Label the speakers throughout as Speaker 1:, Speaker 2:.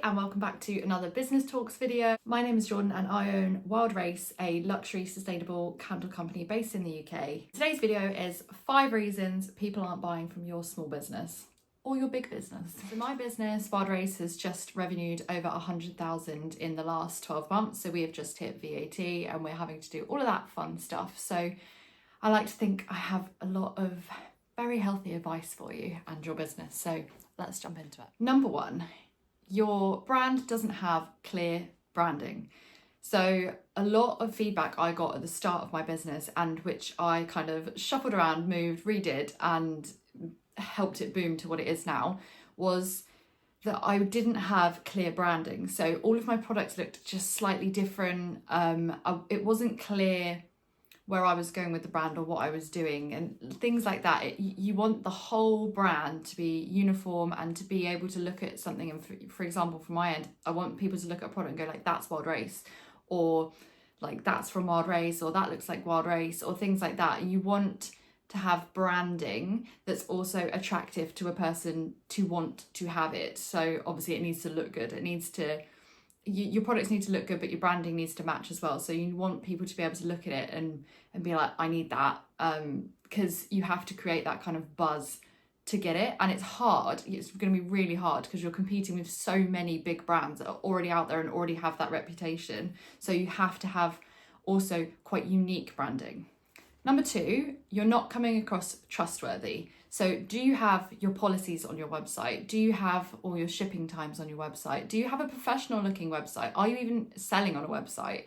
Speaker 1: and welcome back to another Business Talks video. My name is Jordan and I own Wild Race, a luxury sustainable candle company based in the UK. Today's video is 5 reasons people aren't buying from your small business or your big business. So my business, Wild Race, has just revenued over 100,000 in the last 12 months. So we have just hit VAT and we're having to do all of that fun stuff. So I like to think I have a lot of very healthy advice for you and your business. So let's jump into it. Number 1, your brand doesn't have clear branding. So a lot of feedback I got at the start of my business, and which I kind of shuffled around, moved, redid, and helped it boom to what it is now, was that I didn't have clear branding. So all of my products looked just slightly different. It wasn't clear where I was going with the brand or what I was doing and things like that. You want the whole brand to be uniform and to be able to look at something. And for example, from my end, I want people to look at a product and go like, that's Wild Race, or like, that's from Wild Race, or that looks like Wild Race, or things like that. You want to have branding that's also attractive to a person to want to have it. So obviously it needs to look good. It needs to, your products need to look good, but your branding needs to match as well. So you want people to be able to look at it and be like, I need that, because you have to create that kind of buzz to get it. And it's hard. It's going to be really hard because you're competing with so many big brands that are already out there and already have that reputation. So you have to have also quite unique branding. Number 2, you're not coming across trustworthy. So do you have your policies on your website? Do you have all your shipping times on your website? Do you have a professional looking website? Are you even selling on a website?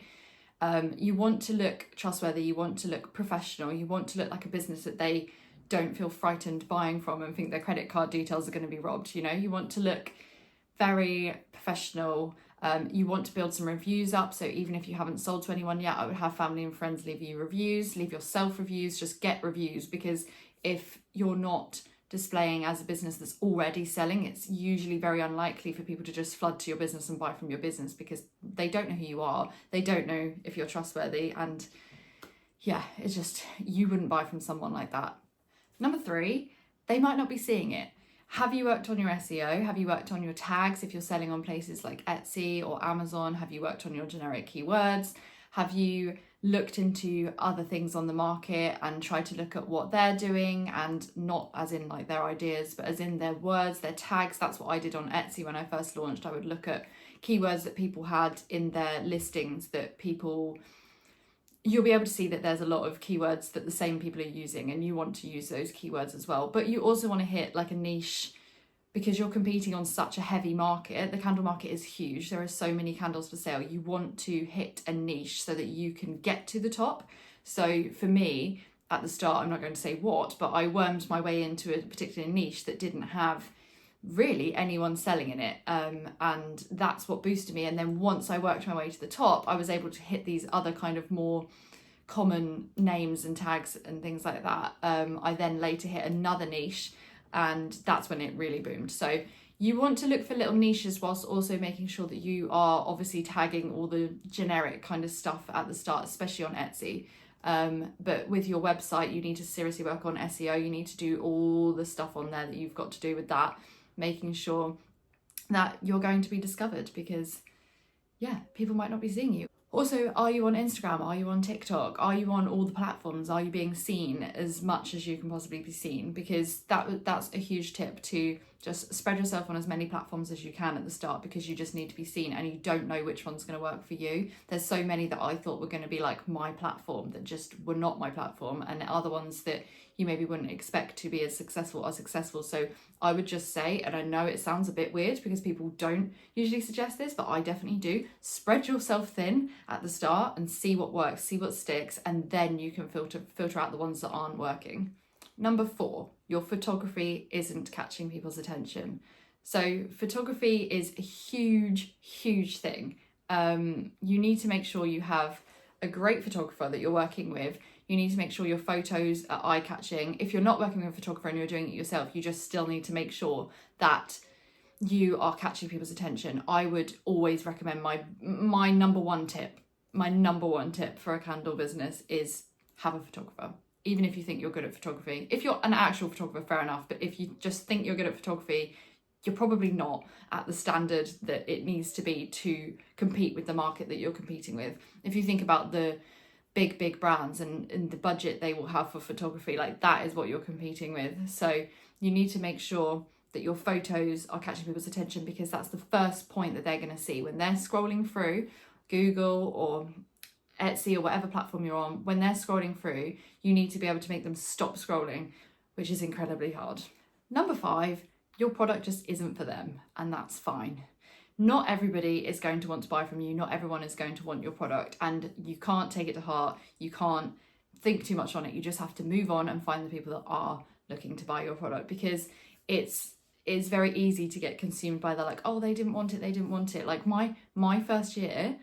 Speaker 1: You want to look trustworthy. You want to look professional. You want to look like a business that they don't feel frightened buying from and think their credit card details are going to be robbed. You know, you want to look very professional. You want to build some reviews up. So even if you haven't sold to anyone yet, I would have family and friends leave you reviews, leave yourself reviews, just get reviews, because if you're not displaying as a business that's already selling, it's usually very unlikely for people to just flood to your business and buy from your business, because they don't know who you are. They don't know if you're trustworthy. And yeah, it's just, you wouldn't buy from someone like that. Number 3, they might not be seeing it. Have you worked on your SEO? Have you worked on your tags if you're selling on places like Etsy or Amazon? Have you worked on your generic keywords? Have you looked into other things on the market and tried to look at what they're doing, and not as in like their ideas, but as in their words, their tags? That's what I did on Etsy when I first launched. I would look at keywords that people had in their listings that you'll be able to see that there's a lot of keywords that the same people are using, and you want to use those keywords as well. But you also want to hit like a niche, because you're competing on such a heavy market. The candle market is huge. There are so many candles for sale. You want to hit a niche so that you can get to the top. So for me, at the start, I'm not going to say what, but I wormed my way into a particular niche that didn't have really anyone selling in it, and that's what boosted me. And then once I worked my way to the top, I was able to hit these other kind of more common names and tags and things like that. I then later hit another niche, and that's when it really boomed. So you want to look for little niches whilst also making sure that you are obviously tagging all the generic kind of stuff at the start, especially on Etsy. But with your website, you need to seriously work on SEO. You need to do all the stuff on there that you've got to do with that, making sure that you're going to be discovered, because yeah, people might not be seeing you. Also, are you on Instagram? Are you on TikTok? Are you on all the platforms? Are you being seen as much as you can possibly be seen? Because that's a huge tip, to just spread yourself on as many platforms as you can at the start, because you just need to be seen and you don't know which one's going to work for you. There's so many that I thought were going to be like my platform that just were not my platform, and other ones that you maybe wouldn't expect to be as successful are successful. So I would just say, and I know it sounds a bit weird because people don't usually suggest this, but I definitely do, spread yourself thin at the start and see what works, see what sticks, and then you can filter out the ones that aren't working. Number 4, your photography isn't catching people's attention. So photography is a huge thing. You need to make sure you have a great photographer that you're working with. You need to make sure your photos are eye-catching. If you're not working with a photographer and you're doing it yourself, you just still need to make sure that you are catching people's attention. I would always recommend my number one tip for a candle business is have a photographer. Even if you think you're good at photography. If you're an actual photographer, fair enough. But if you just think you're good at photography, you're probably not at the standard that it needs to be to compete with the market that you're competing with. If you think about the big brands and the budget they will have for photography, like that is what you're competing with. So you need to make sure that your photos are catching people's attention, because that's the first point that they're going to see when they're scrolling through Google or Etsy or whatever platform you're on. When they're scrolling through, you need to be able to make them stop scrolling, which is incredibly hard. Number 5, your product just isn't for them, and that's fine. Not everybody is going to want to buy from you. Not everyone is going to want your product, and you can't take it to heart. You can't think too much on it. You just have to move on and find the people that are looking to buy your product, because it's very easy to get consumed by the like, oh, they didn't want it. Like my first year,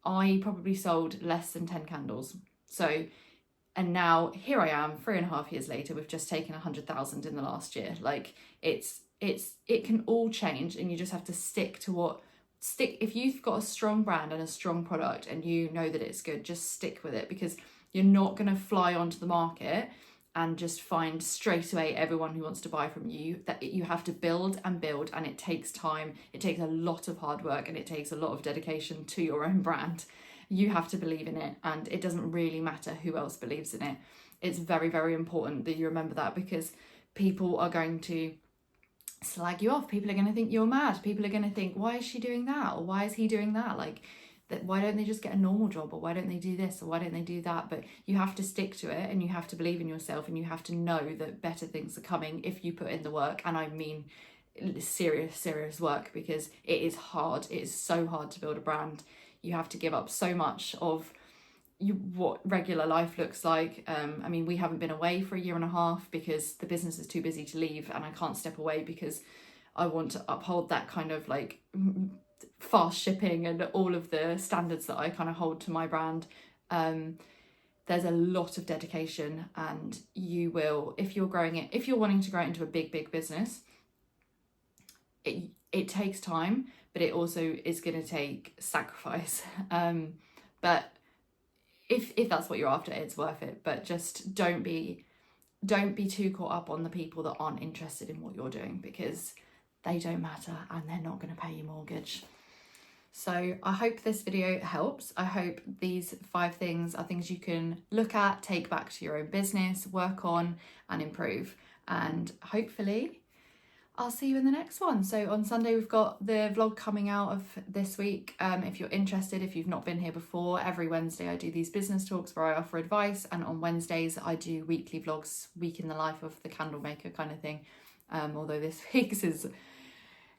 Speaker 1: I probably sold less than 10 candles. So, and now here I am 3.5 years later, we've just taken 100,000 in the last year. Like it can all change, and you just have to stick to if you've got a strong brand and a strong product and you know that it's good, just stick with it, because you're not going to fly onto the market and just find straight away everyone who wants to buy from you. That you have to build, and it takes time. It takes a lot of hard work, and it takes a lot of dedication to your own brand. You have to believe in it, and it doesn't really matter who else believes in it. It's very, very important that you remember that, because people are going to slag you off. People are going to think you're mad. People are going to think, why is she doing that? Or why is he doing that? Like, that, why don't they just get a normal job? Or why don't they do this? Or why don't they do that? But you have to stick to it, and you have to believe in yourself, and you have to know that better things are coming if you put in the work. And I mean serious work, because it is hard. It is so hard to build a brand. You have to give up so much of what regular life looks like. I mean, we haven't been away for 1.5 years because the business is too busy to leave, and I can't step away because I want to uphold that kind of like fast shipping and all of the standards that I kind of hold to my brand. There's a lot of dedication, and you will, if you're wanting to grow it into a big business, it takes time, but it also is going to take sacrifice. But if that's what you're after, it's worth it. But just don't be too caught up on the people that aren't interested in what you're doing, because they don't matter and they're not going to pay your mortgage. So I hope this video helps. I hope these 5 things are things you can look at, take back to your own business, work on and improve. And hopefully I'll see you in the next one. So on Sunday, we've got the vlog coming out of this week. If you're interested, if you've not been here before, every Wednesday I do these business talks where I offer advice. And on Wednesdays, I do weekly vlogs, week in the life of the candle maker kind of thing. Although this week's is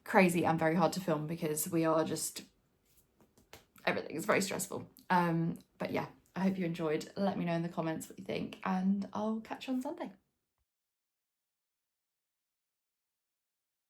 Speaker 1: crazy and very hard to film, because everything is very stressful. But yeah, I hope you enjoyed. Let me know in the comments what you think, and I'll catch you on Sunday.